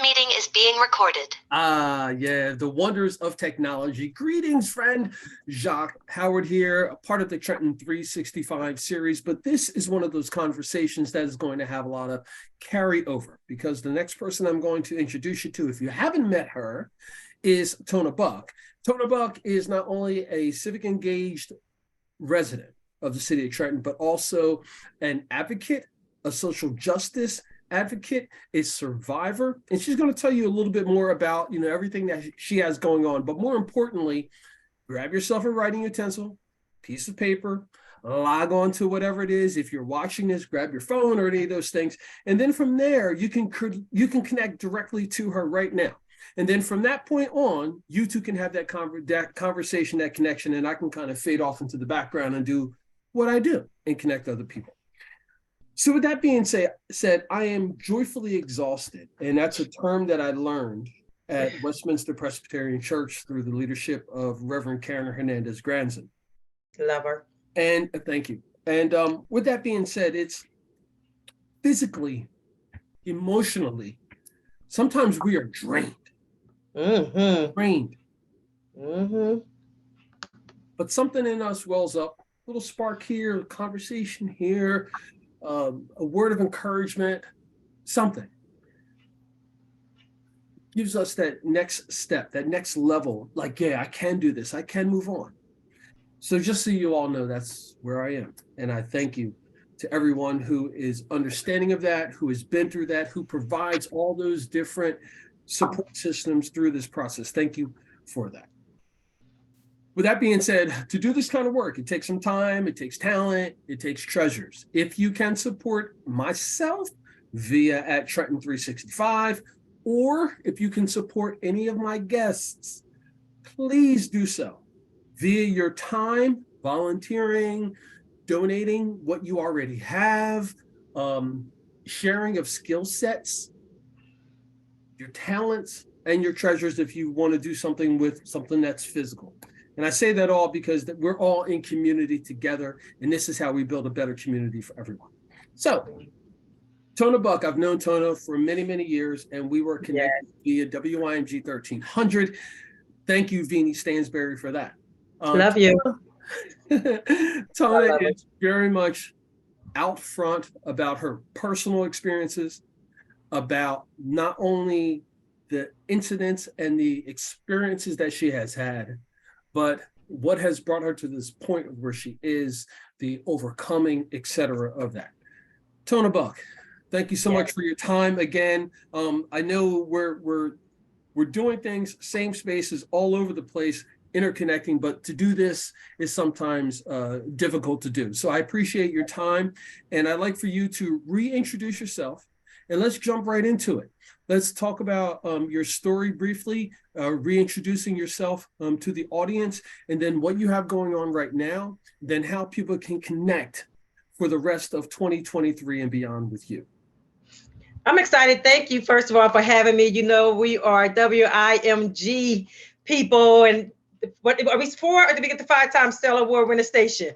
meeting is being recorded. Yeah, the wonders of technology. Greetings, friend. Jacque Howard here, a part of the Trenton 365 series, but this is one of those conversations that is going to have a lot of carryover because the next person I'm going to introduce you to, if you haven't met her, is Tona Buck. Tona Buck is not only a civic engaged resident of the city of Trenton, but also an advocate, a social justice advocate, a survivor, and she's going to tell you a little bit more about everything that she has going on. But more importantly, grab yourself a writing utensil, piece of paper, log on to whatever it is. If you're watching this, grab your phone or any of those things, and then from there you can connect directly to her right now. And then from that point on, you two can have that conversation, that connection, and I can kind of fade off into the background and do what I do and connect other people. So with that being said, I am joyfully exhausted, and that's a term that I learned at Westminster Presbyterian Church through the leadership of Reverend Karen Hernandez Granson. Love her. And thank you. And with that being said, it's physically, emotionally, sometimes we are drained. Drained. But something in us wells up, a little spark here, a conversation here, a word of encouragement, something gives us that next step, that next level. Like, yeah, I can do this. I can move on. So just so you all know, that's where I am. And I thank you to everyone who is understanding of that, who has been through that, who provides all those different support systems through this process. Thank you for that. With that being said, to do this kind of work, it takes some time, it takes talent, it takes treasures. If you can support myself via at Trenton 365, or if you can support any of my guests, please do so via your time, volunteering, donating what you already have, sharing of skill sets, your talents, and your treasures if you want to do something with something that's physical. And I say that all because we're all in community together, and this is how we build a better community for everyone. So, Tona Buck, I've known Tona for many, many years, and we were connected via WIMG 1300. Thank you, Jeannie Stansberry, for that. Love you. Tona is very much out front about her personal experiences, about not only the incidents and the experiences that she has had, but what has brought her to this point of where she is, the overcoming, etc. of that. Tona Buck, thank you so much for your time again. I know we're doing things, same spaces all over the place, interconnecting, but to do this is sometimes difficult to do. So I appreciate your time, and I'd like for you to reintroduce yourself, and let's jump right into it. Let's talk about your story briefly, reintroducing yourself to the audience, and then what you have going on right now, then how people can connect for the rest of 2023 and beyond with you. I'm excited. Thank you, first of all, for having me. You know, we are WIMG people, and what are we for? Or did we get the 5-time Stellar Award winning station?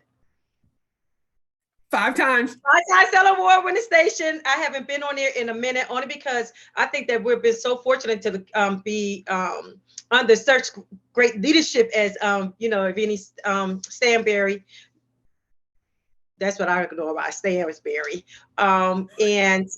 5 times. 5-time Stellar Award winning station. I haven't been on there in a minute, only because I think that we've been so fortunate to be under such great leadership as Vinnie Stanberry. That's what I know about Stansberry. And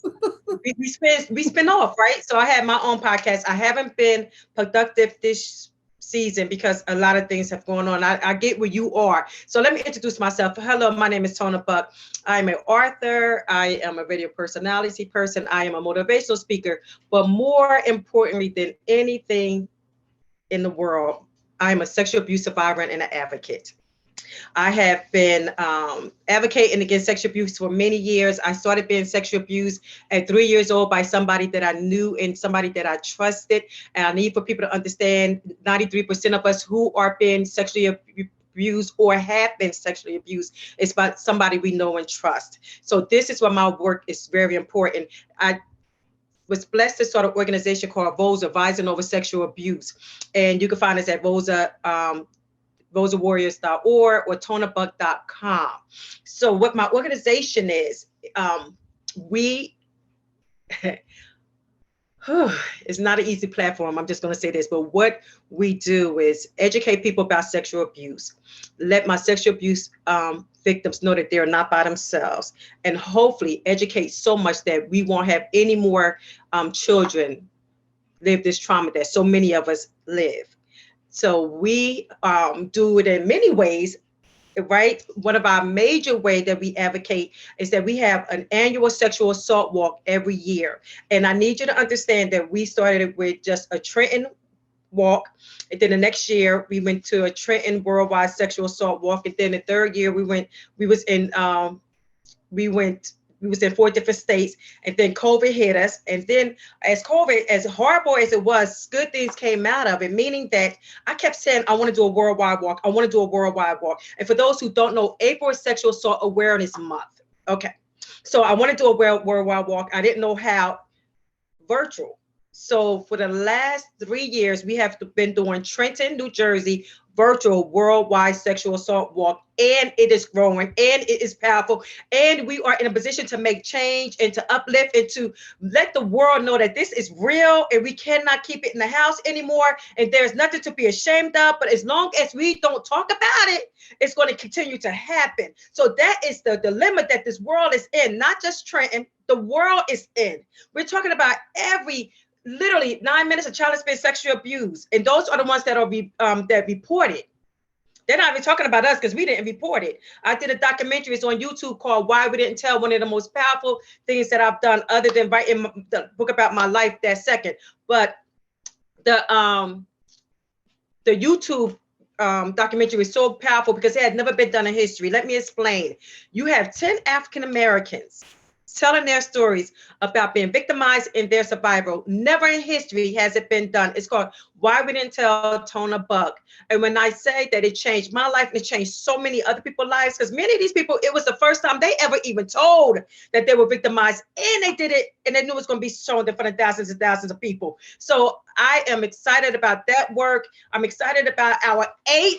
we spin off, right? So I have my own podcast. I haven't been productive this season because a lot of things have gone on. I get where you are. So let me introduce myself. Hello, my name is Tona Buck. I'm an author. I am a radio personality person. I am a motivational speaker. But more importantly than anything in the world, I'm a sexual abuse survivor and an advocate. I have been advocating against sexual abuse for many years. I started being sexually abused at 3 years old by somebody that I knew and somebody that I trusted. And I need for people to understand 93% of us who are being sexually abused or have been sexually abused is by somebody we know and trust. So this is why my work is very important. I was blessed to start an organization called VOSA, Advising Over Sexual Abuse. And you can find us at VOSAwarriors.org or tonabuck.com. So what my organization is, we It's not an easy platform. I'm just going to say this, but what we do is educate people about sexual abuse. Let my sexual abuse victims know that they're not by themselves, and hopefully educate so much that we won't have any more children live this trauma that so many of us live. So we do it in many ways, right? One of our major way that we advocate is that we have an annual sexual assault walk every year. And I need you to understand that we started with just a Trenton walk. And then the next year we went to a Trenton worldwide sexual assault walk. And then the third year we was in we went we was in 4 different states, and then COVID hit us. And then as COVID, as horrible as it was, good things came out of it, meaning that I kept saying, I want to do a worldwide walk. I want to do a worldwide walk. And for those who don't know, April is Sexual Assault Awareness Month. Okay. So I want to do a worldwide walk. I didn't know how. Virtual. So for the last 3 years, we have been doing Trenton, New Jersey, virtual worldwide sexual assault walk, and it is growing and it is powerful. And we are in a position to make change and to uplift and to let the world know that this is real and we cannot keep it in the house anymore. And there's nothing to be ashamed of. But as long as we don't talk about it, it's going to continue to happen. So that is the dilemma that this world is in, not just Trenton, the world is in. We're talking about literally 9 minutes of child has been sexually abused, and those are the ones that are that reported. They're not even talking about us because we didn't report it. I did a documentary, it's on YouTube, called Why We Didn't Tell. One of the most powerful things that I've done, other than writing the book about my life that second. But the YouTube documentary is so powerful because it had never been done in history. Let me explain. You have 10 African Americans telling their stories about being victimized in their survival. Never in history has it been done. It's called Why We Didn't Tell Tona Buck. And when I say that it changed my life and it changed so many other people's lives, because many of these people, it was the first time they ever even told that they were victimized, and they did it, and they knew it was going to be shown in front of thousands and thousands of people. So I am excited about that work. I'm excited about our 8th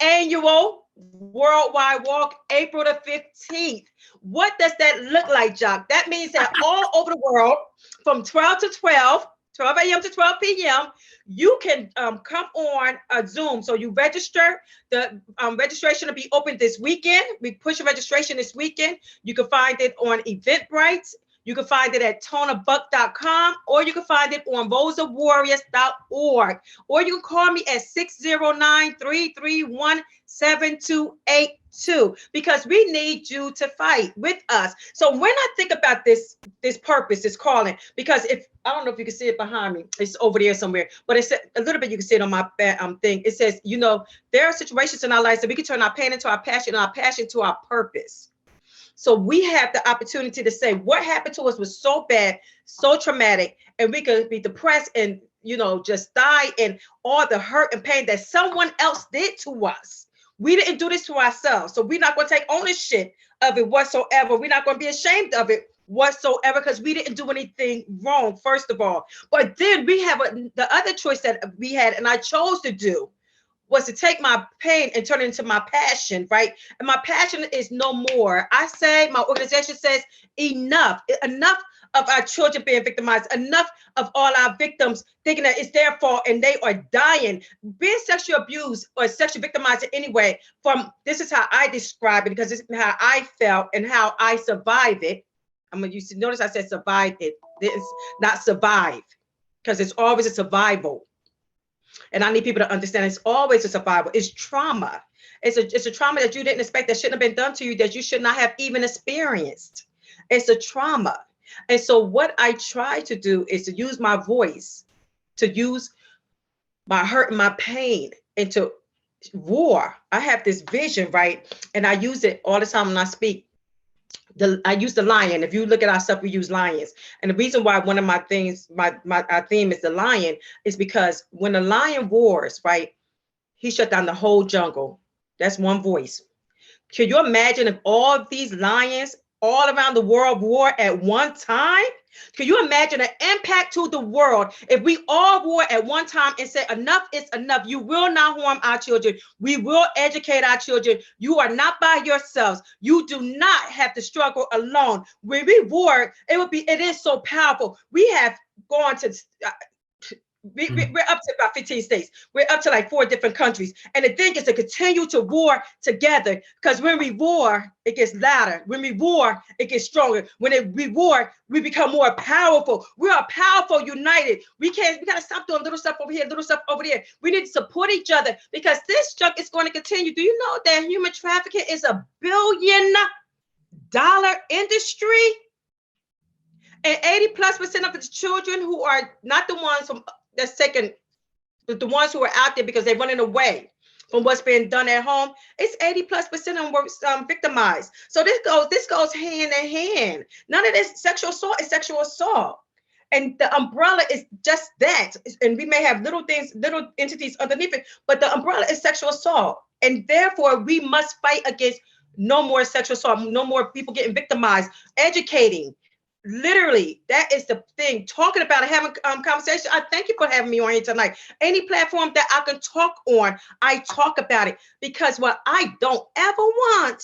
annual worldwide walk, April the 15th. What does that look like, Jacque? That means that all over the world, from 12 a.m. to 12 p.m., you can come on a Zoom. So you register. The registration will be open this weekend. We push registration this weekend. You can find it on Eventbrite. You can find it at tonabuck.com, or you can find it on rosawarriors.org, or you can call me at 609-331-7282, because we need you to fight with us. So when I think about this purpose, this calling, because if I don't know if you can see it behind me, it's over there somewhere, but it's a little bit, you can see it on my thing. It says, there are situations in our lives that we can turn our pain into our passion, and our passion to our purpose. So we have the opportunity to say what happened to us was so bad, so traumatic, and we could be depressed and, just die in all the hurt and pain that someone else did to us. We didn't do this to ourselves. So we're not going to take ownership of it whatsoever. We're not going to be ashamed of it whatsoever, because we didn't do anything wrong, first of all. But then we have the other choice that we had, and I chose to do, was to take my pain and turn it into my passion, right? And my passion is no more. I say, my organization says, enough of our children being victimized, enough of all our victims thinking that it's their fault and they are dying. Being sexually abused or sexually victimized in any way, this is how I describe it, because this is how I felt and how I survived it. I'm going to notice I said survived it. It's not survive, because it's always a survival. And I need people to understand it's always a survival. It's trauma. It's a trauma that you didn't expect, that shouldn't have been done to you, that you should not have even experienced. It's a trauma. And so what I try to do is to use my voice, to use my hurt and my pain into war. I have this vision, right? And I use it all the time when I speak. I use the lion. If you look at our stuff, we use lions. And the reason why one of my things, our theme is the lion, is because when the lion roars, right, he shut down the whole jungle. That's one voice. Can you imagine if all of these lions all around the world roar at one time? Can you imagine the impact to the world if we all wore at one time and said, enough is enough. You will not harm our children. We will educate our children. You are not by yourselves. You do not have to struggle alone. When we wore, it is so powerful. We have gone to, we're up to about 15 states. We're up to like 4 different countries. And the thing is to continue to war together, because when we war, it gets louder. When we war, it gets stronger. We war, we become more powerful. We are powerful, united. We got to stop doing little stuff over here, little stuff over there. We need to support each other, because this junk is going to continue. Do you know that human trafficking is $1 billion industry? And 80+% of the children who are not the ones from that's taken, the ones who are out there because they're running away from what's being done at home, it's 80+% of them were victimized. So this goes hand in hand. None of this sexual assault is sexual assault. And the umbrella is just that. And we may have little things, little entities underneath it, but the umbrella is sexual assault. And therefore, we must fight against no more sexual assault, no more people getting victimized, educating. Literally, that is the thing. Talking about it, having conversation. I thank you for having me on here tonight. Any platform that I can talk on, I talk about it, because what I don't ever want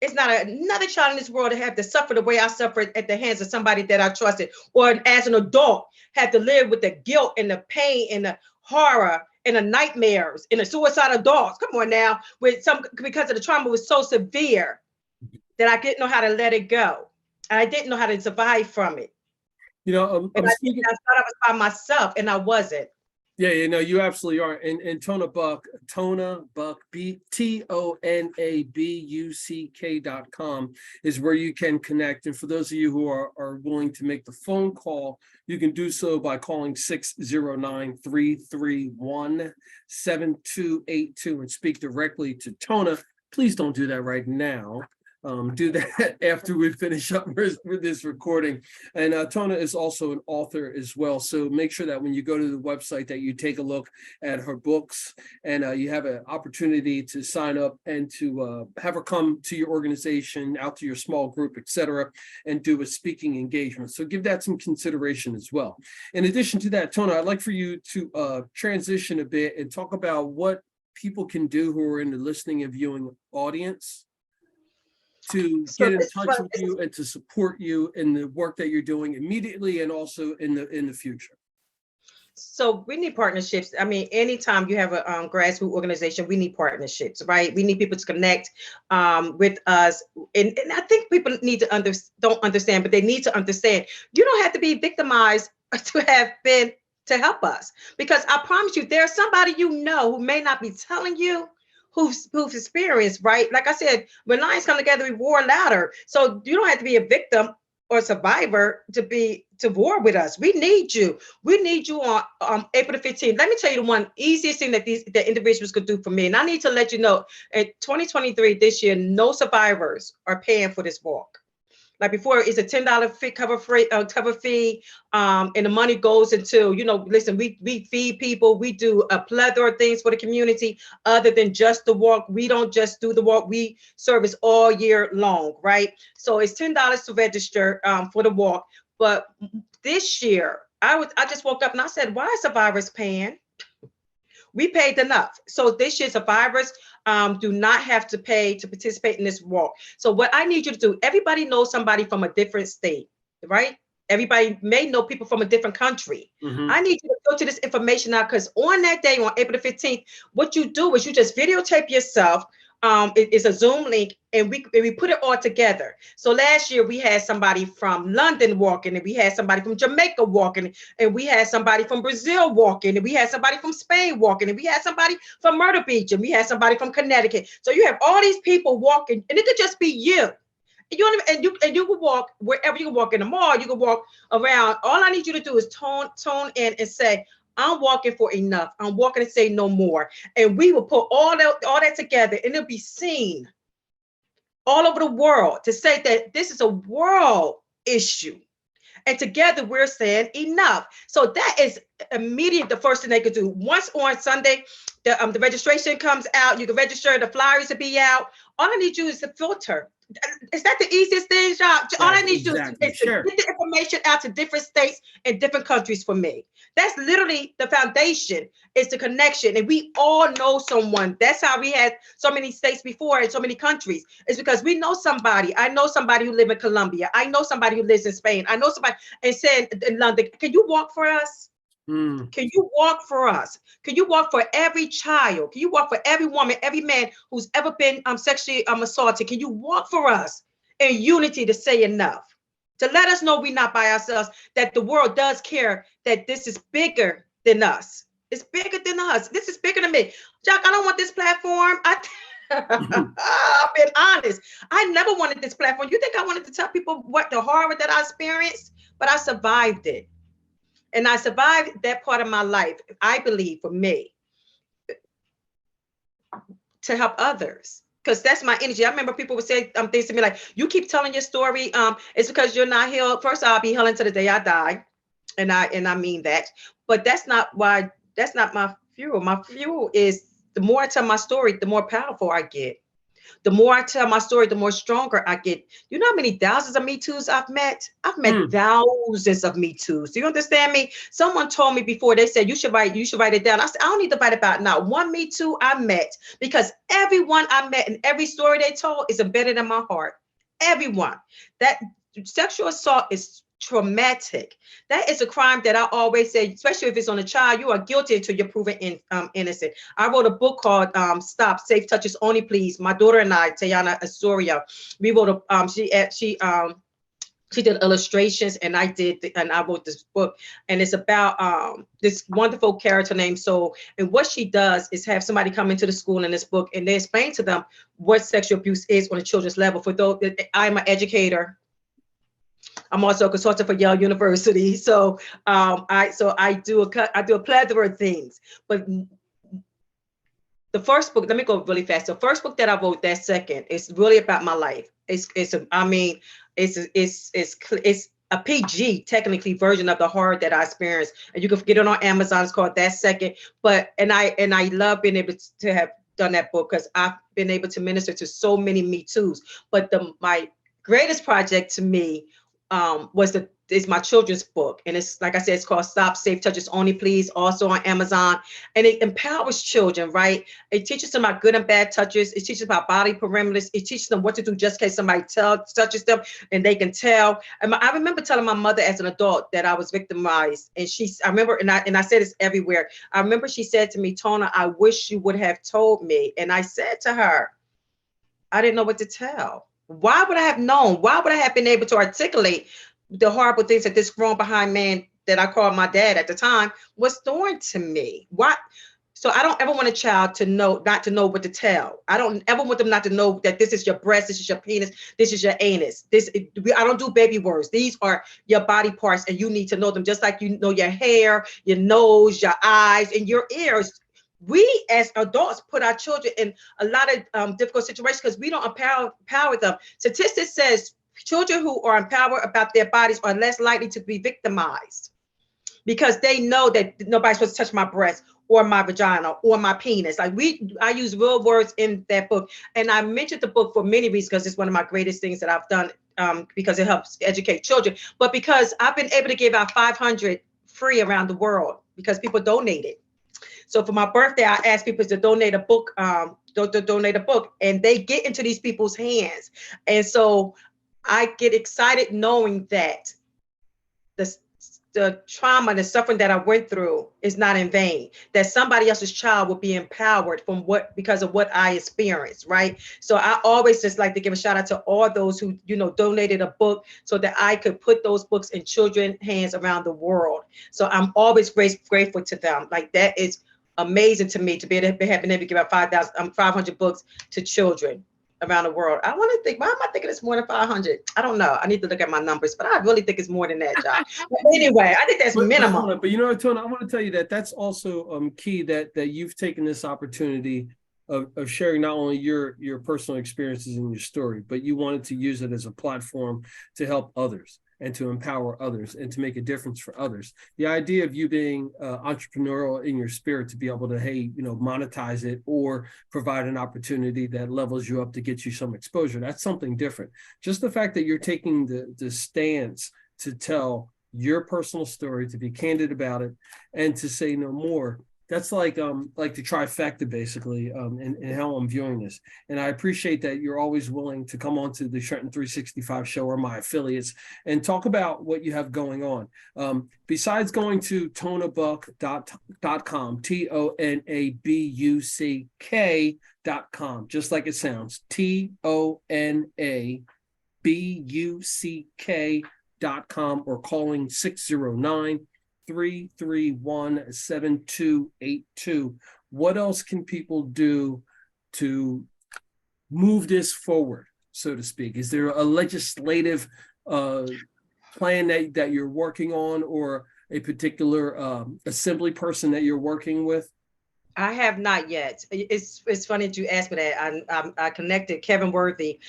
is not another child in this world to have to suffer the way I suffered at the hands of somebody that I trusted, or as an adult had to live with the guilt and the pain and the horror and the nightmares and the suicidal thoughts. Come on now, because of the trauma was so severe that I didn't know how to let it go. And I didn't know how to survive from it. You know, I thought I was by myself, and I wasn't. Yeah, you know, you absolutely are. And Tona Buck, TonaBuck.com is where you can connect. And for those of you who are willing to make the phone call, you can do so by calling 609-331-7282 and speak directly to Tona. Please don't do that right now. Do that after we finish up with this recording. And Tona is also an author as well. So make sure that when you go to the website that you take a look at her books, and you have an opportunity to sign up and to have her come to your organization, out to your small group, etc., and do a speaking engagement. So give that some consideration as well. In addition to that, Tona, I'd like for you to transition a bit and talk about what people can do who are in the listening and viewing audience to get in touch with you and to support you in the work that you're doing immediately and also in the future. So we need partnerships. I mean, anytime you have a grassroots organization, we need partnerships, right? We need people to connect with us. And I think people need to don't understand, but they need to understand you don't have to be victimized to have been to help us. Because I promise you, there's somebody you know who may not be telling you, who've experienced, right? Like I said, when lions come together, we war louder. So you don't have to be a victim or a survivor to war with us. We need you. We need you on April the 15th. Let me tell you the one easiest thing that the individuals could do for me. And I need to let you know, in 2023, this year, no survivors are paying for this walk. Like before, it's a $10 fee, cover fee, and the money goes into, listen, we feed people, we do a plethora of things for the community other than just the walk. We don't just do the walk, we service all year long, right? So it's $10 to register for the walk. But this year, I just woke up and I said, why are survivors paying? We paid enough. So this year, survivors do not have to pay to participate in this walk. So what I need you to do, everybody knows somebody from a different state, right? Everybody may know people from a different country. Mm-hmm. I need you to go to this information now, because on that day, on April the 15th, what you do is you just videotape yourself. It's a Zoom link, and we put it all together. So last year we had somebody from London walking, and we had somebody from Jamaica walking, and we had somebody from Brazil walking, and we had somebody from Spain walking, and we had somebody from Myrtle Beach, and we had somebody from Connecticut. So you have all these people walking, and it could just be you. You can walk wherever. You can walk in the mall, you can walk around. All I need you to do is tone in and say, I'm walking for enough. I'm walking to say no more. And we will put all that together, and it'll be seen all over the world to say that this is a world issue. And together we're saying enough. So that is immediate, the first thing they could do. Once on Sunday, the registration comes out, you can register, the flyers will be out. All I need you is to filter. Is that the easiest thing, Jacque? All I need you is Exactly. to get the information out to different states and different countries for me. That's literally the foundation, is the connection. And we all know someone. That's how we had so many states before and so many countries. It's because we know somebody. I know somebody who lives in Colombia. I know somebody who lives in Spain. I know somebody and said in London, can you walk for us? Can you walk for us? Can you walk for every child? Can you walk for every woman, every man who's ever been sexually assaulted? Can you walk for us in unity to say enough? To let us know we're not by ourselves, that the world does care, that this is bigger than us. It's bigger than us. This is bigger than me. Jacque, I don't want this platform. I've been honest. I never wanted this platform. You think I wanted to tell people what the horror that I experienced? But I survived it. And I survived that part of my life, I believe, for me, to help others. Because that's my energy. I remember people would say things to me like, you keep telling your story. It's because you're not healed. First, I'll be healing to the day I die. And I mean that. But that's not why, that's not my fuel. My fuel is the more I tell my story, the more powerful I get. The more I tell my story, the more stronger I get. You know how many thousands of Me Too's I've met? I've met thousands of Me Too's. Do you understand me? Someone told me before, they said, you should write it down. I said, I don't need to write about not one Me Too I met, because everyone I met and every story they told is embedded in my heart. Everyone. That sexual assault is traumatic. That is a crime that I always say, especially if it's on a child, you are guilty until you're proven innocent. I wrote a book called Stop, Safe Touches Only Please. My daughter and I, Tayana Astoria, we wrote a she did illustrations, and I wrote this book, and it's about this wonderful character named Soul. And what she does is have somebody come into the school in this book, and they explain to them what sexual abuse is on a children's level. For those, I'm an educator. I'm also a consultant for Yale University. So I do a plethora of things. But the first book, let me go really fast. The first book that I wrote, that second, is really about my life. It's a PG technically version of the horror that I experienced, and you can get it on Amazon. It's called That Second. But I love being able to have done that book, because I've been able to minister to so many Me Too's. But my greatest project to me is my children's book, and it's, like I said, it's called Stop, Safe Touches Only Please, also on Amazon. And it empowers children, right? It teaches them about good and bad touches. It teaches about body perimeters. It teaches them what to do just in case somebody touches them and they can tell. And I remember telling my mother as an adult that I was victimized, and I remember, and I said this everywhere. I remember she said to me, Tona, I wish you would have told me. And I said to her, I didn't know what to tell. Why would I have known? Why would I have been able to articulate the horrible things that this grown behind man that I called my dad at the time was doing to me? Why? So I don't ever want a child to not to know what to tell. I don't ever want them not to know that this is your breast, this is your penis, this is your anus. I don't do baby words. These are your body parts, and you need to know them, just like you know your hair, your nose, your eyes, and your ears. We as adults put our children in a lot of difficult situations because we don't empower them. Statistics says children who are empowered about their bodies are less likely to be victimized, because they know that nobody's supposed to touch my breast or my vagina or my penis. I use real words in that book. And I mentioned the book for many reasons, because it's one of my greatest things that I've done, because it helps educate children, but because I've been able to give out 500 free around the world because people donate it. So for my birthday, I asked people to donate a book, and they get into these people's hands. And so I get excited knowing that the trauma and the suffering that I went through is not in vain, that somebody else's child will be empowered because of what I experienced, right? So I always just like to give a shout out to all those who, donated a book so that I could put those books in children's hands around the world. So I'm always grateful to them. Like, that is amazing to me, to be able to have been able to give out 500 books to children around the world. I want to think, why am I thinking it's more than 500? I don't know. I need to look at my numbers, but I really think it's more than that, Jacque. But anyway, I think that's minimum. But Tona, I want to tell you that's also key, that you've taken this opportunity of sharing not only your personal experiences and your story, but you wanted to use it as a platform to help others. and to empower others and to make a difference for others. The idea of you being entrepreneurial in your spirit to be able to, hey, monetize it or provide an opportunity that levels you up to get you some exposure, that's something different. Just the fact that you're taking the stance to tell your personal story, to be candid about it, and to say no more. That's like the trifecta, basically, and how I'm viewing this. And I appreciate that you're always willing to come on to the Trenton 365 show or my affiliates and talk about what you have going on. Besides going to tonabuck.com, TONABUCK.com, just like it sounds, TONABUCK.com, or calling 609-331-7282. What else can people do to move this forward, so to speak? Is there a legislative plan that you're working on, or a particular assembly person that you're working with? I have not yet. It's funny that you asked me that. I connected. Kevin Worthy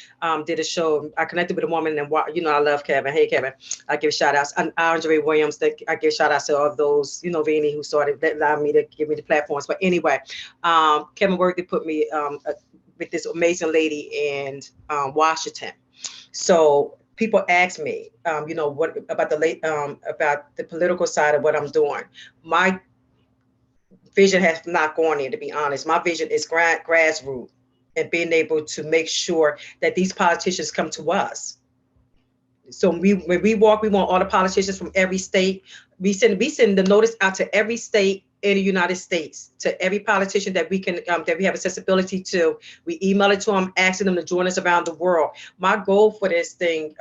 did a show. I connected with a woman, and I love Kevin. Hey, Kevin. I give shout outs. Andre Williams. I give shout outs to all of those, Vinny, who started that allowed me to give me the platforms. But anyway, Kevin Worthy put me with this amazing lady in Washington. So people ask me, what about the political side of what I'm doing. My vision has not gone there, to be honest. My vision is grassroots and being able to make sure that these politicians come to us. So when we walk, we want all the politicians from every state. We send the notice out to every state in the United States, to every politician that we can that we have accessibility to. We email it to them, asking them to join us around the world. My goal for this thing,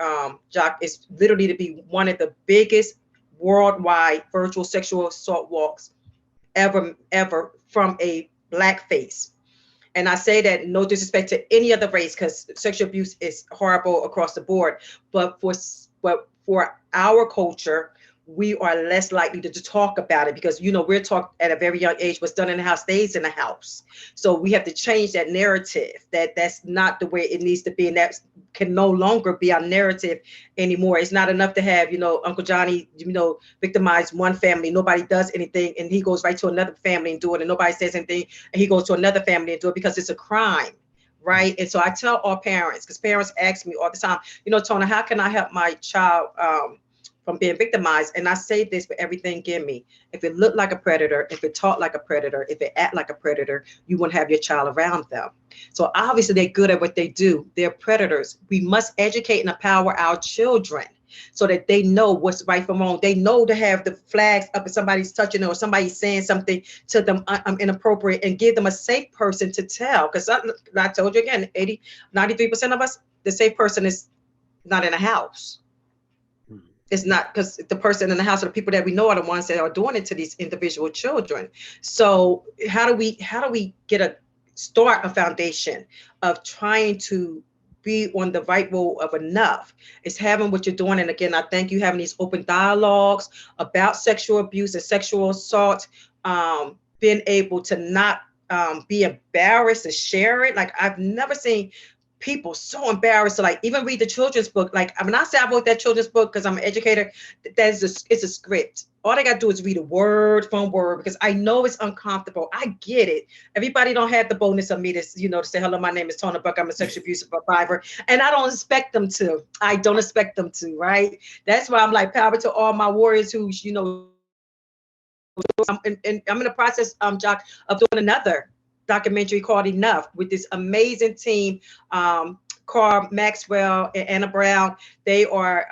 Jacque, is literally to be one of the biggest worldwide virtual sexual assault walks ever from a Black face. And I say that no disrespect to any other race, because sexual abuse is horrible across the board. But for our culture, we are less likely to talk about it, because we're taught at a very young age, what's done in the house stays in the house. So we have to change that narrative, that's not the way it needs to be, and that can no longer be our narrative anymore. It's not enough to have Uncle Johnny victimize one family, nobody does anything, and he goes right to another family and do it, and nobody says anything, and he goes to another family and do it, because it's a crime. Right. And so I tell all parents, because parents ask me all the time, Tona, how can I help my child from being victimized? And I say this for everything in me. If it looked like a predator, if it talked like a predator, if it act like a predator, you won't have your child around them. So obviously they're good at what they do. They're predators. We must educate and empower our children so that they know what's right from wrong. They know to have the flags up if somebody's touching them or somebody's saying something to them inappropriate, and give them a safe person to tell. Because I told you again, 93% of us, the safe person is not in a house. It's not, because the person in the house or the people that we know are the ones that are doing it to these individual children. So how do we start a foundation of trying to be on the right road of enough? It's having what you're doing. And again, I thank you having these open dialogues about sexual abuse and sexual assault, being able to not be embarrassed to share it. Like, I've never seen people so embarrassed to even read the children's book. Like, when I say I wrote that children's book because I'm an educator, it's a script. All I got to do is read a word from word, because I know it's uncomfortable. I get it. Everybody don't have the boldness of me to say, hello, my name is Tona Buck. I'm a sexual abuse survivor. And I don't expect them to. Right? That's why I'm like, power to all my warriors who, and I'm in the process, Jacque, of doing another documentary called Enough with this amazing team, Carl Maxwell and Anna Brown. They are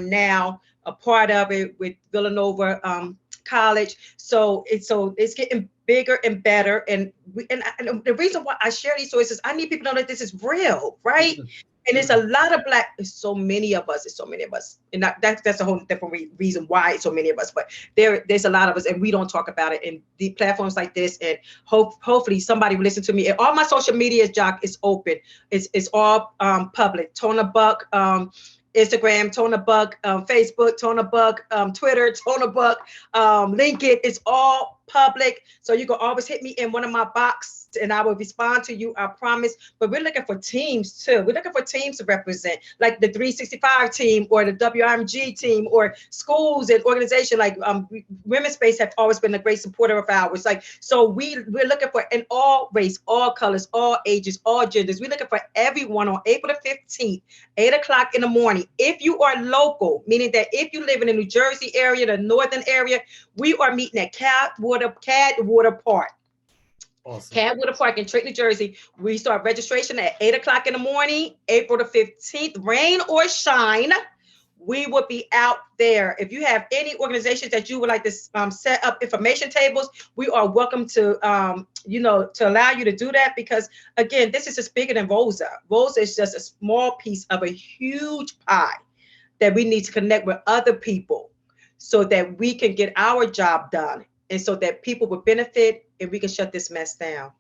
now a part of it with Villanova College. So it's getting bigger and better. And the reason why I share these stories is I need people to know that this is real, right? And it's a lot of it's so many of us. And that's a whole different reason why it's so many of us. But there's a lot of us, and we don't talk about it. And the platforms like this, and hopefully somebody will listen to me. And all my social media, Jacque, is open. It's all public. Tona Buck, Instagram, Tona Buck, Facebook, Tona Buck, Twitter, Tona Buck, LinkedIn. It's all public. So you can always hit me in one of my boxes and I will respond to you, I promise. But we're looking for teams too. We're looking for teams to represent, like the 365 team or the WIMG team, or schools and organizations. Like Women's Space have always been a great supporter of ours. Like, so we're looking for in all race, all colors, all ages, all genders. We're looking for everyone on April the 15th, 8 o'clock in the morning. If you are local, meaning that if you live in the New Jersey area, the northern area, we are meeting at Cadwater Park. Awesome. Cadwater Park in Trenton, New Jersey. We start registration at 8 o'clock in the morning, April the 15th, rain or shine. We will be out there. If you have any organizations that you would like to set up information tables, we are welcome to, to allow you to do that, because again, this is just bigger than ROSA. ROSA is just a small piece of a huge pie that we need to connect with other people so that we can get our job done, and so that people will benefit and we can shut this mess down.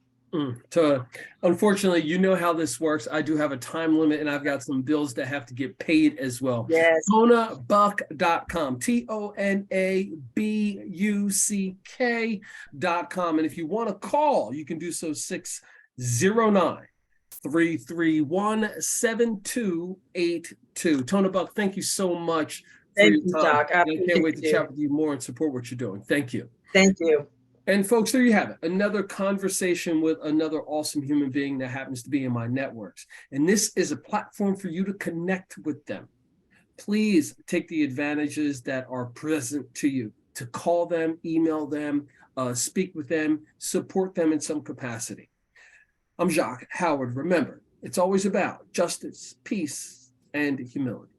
So unfortunately, you know how this works. I do have a time limit and I've got some bills that have to get paid as well. Yes. TonaBuck.com, TONABUCK.com. And if you want to call, you can do so 609-331-7282. Tona Buck, thank you so much for your time. Jacque. I can't wait to chat with you more and support what you're doing. Thank you. Thank you. And folks, there you have it. Another conversation with another awesome human being that happens to be in my networks. And this is a platform for you to connect with them. Please take the advantages that are present to you, to call them, email them, speak with them, support them in some capacity. I'm Jacque Howard. Remember, it's always about justice, peace, and humility.